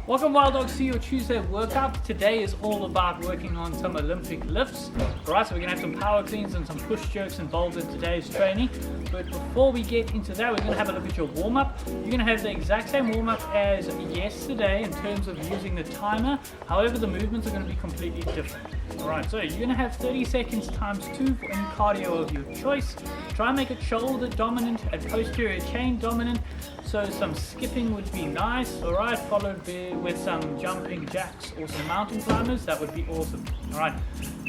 Welcome Wild Dogs to your Tuesday workout. Today is all about working on some Olympic lifts. Alright, so we're going to have some power cleans and some push jerks involved in today's training. But before we get into that, we're going to have a look at your warm-up. You're going to have the exact same warm-up as yesterday in terms of using the timer. However, the movements are going to be completely different. Alright, so you're going to have 30 seconds times 2 for any cardio of your choice. Try and make it shoulder dominant and posterior chain dominant. So some skipping would be nice, alright, followed with some jumping jacks or some mountain climbers. That would be awesome. Alright,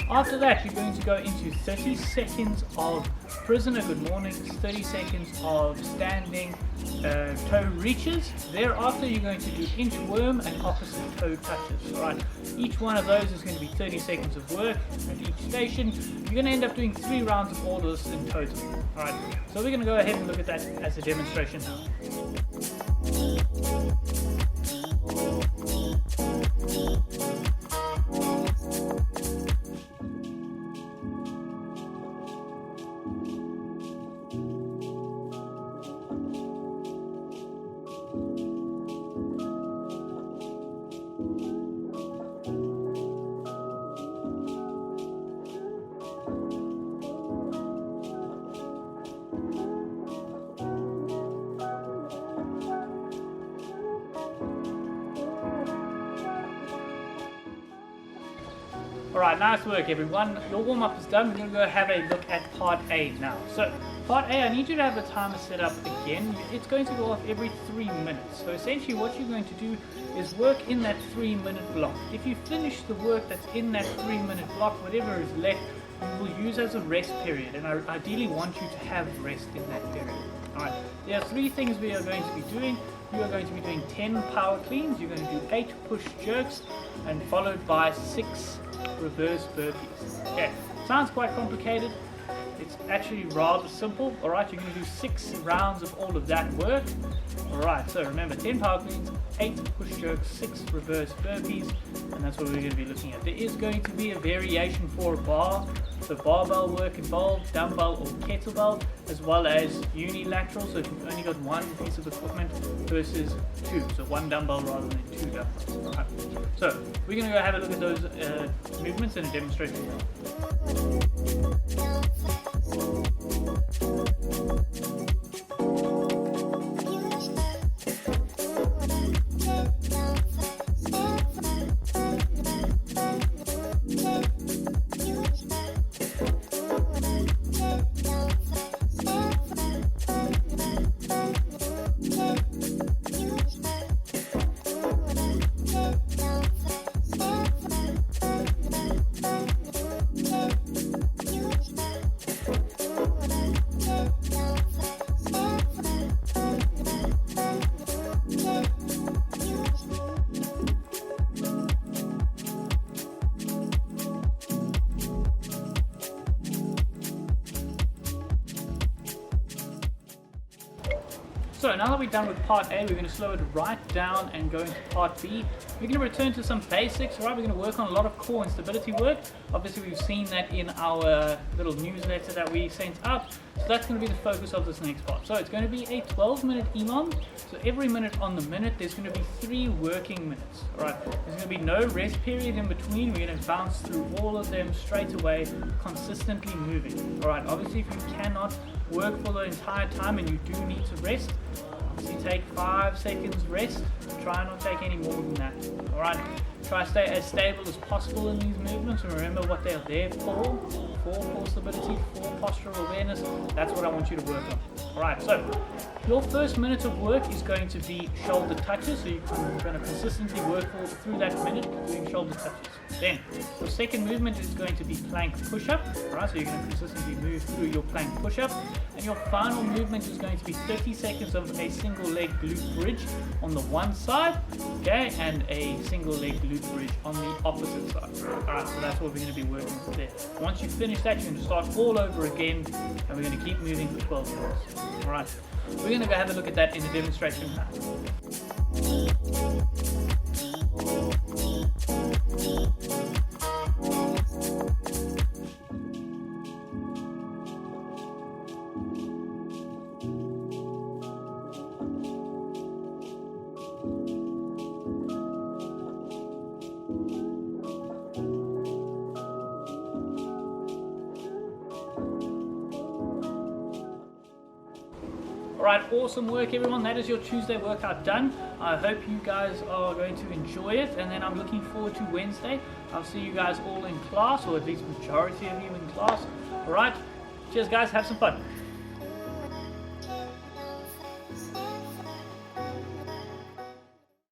after that you're going to go into 30 seconds of prisoner good mornings, 30 seconds of standing toe reaches. Thereafter you're going to do inchworm and opposite toe touches. Alright, each one of those is going to be 30 seconds of work at each station. You're going to end up doing 3 rounds of all this in total. Alright, so we're going to go ahead and look at that as a demonstration now. Alright, nice work everyone. Your warm-up is done. We're going to go have a look at part A now. So, part A, I need you to have the timer set up again. It's going to go off every 3 minutes. So essentially what you're going to do is work in that 3-minute block. If you finish the work that's in that 3-minute block, whatever is left, you will use as a rest period. And I ideally want you to have rest in that period. Alright, there are 3 things we are going to be doing. You are going to be doing 10 power cleans. You're going to do 8 push jerks and followed by 6 reverse burpees. Okay, sounds quite complicated. It's actually rather simple. Alright, you're going to do 6 rounds of all of that work. Alright, so remember 10 power cleans, 8 push jerks, 6 reverse burpees, and that's what we're going to be looking at. There is going to be a variation for a bar, so barbell work involved, dumbbell or kettlebell, as well as unilateral, so if you've only got one piece of equipment versus 2, so 1 dumbbell rather than 2 dumbbells. Alright, so we're going to go have a look at those movements in a demonstration. So now that we're done with part A, we're going to slow it right down and go into part B. We're going to return to some basics, right? We're going to work on a lot of core and stability work. Obviously we've seen that in our little newsletter that we sent out. So that's going to be the focus of this next part. So it's going to be a 12-minute EMOM. So every minute on the minute, there's going to be 3 working minutes. Alright, there's going to be no rest period in between. We're going to bounce through all of them straight away, consistently moving. Alright, obviously if you cannot work for the entire time and you do need to rest, obviously take 5 seconds rest. Try not to take any more than that. Alright, try to stay as stable as possible in these movements, and remember what they're there for core stability, for postural awareness. That's what I want you to work on. Alright, so your first minute of work is going to be shoulder touches, so you're going to consistently work through that minute doing shoulder touches. Then your second movement is going to be plank push-up. Alright, so you're going to consistently move through your plank push-up. And your final movement is going to be 30 seconds of a single leg glute bridge on the one side, okay, and a single leg glute bridge on the opposite side. Alright, so that's what we're going to be working with there. Once you finish that, you're going to start all over again, and we're going to keep moving for 12 minutes. Alright, we're going to go have a look at that in a demonstration now. Alright, awesome work everyone. That is your Tuesday workout done. I hope you guys are going to enjoy it, and then I'm looking forward to Wednesday. I'll see you guys all in class, or at least majority of you in class. Alright, cheers guys, have some fun.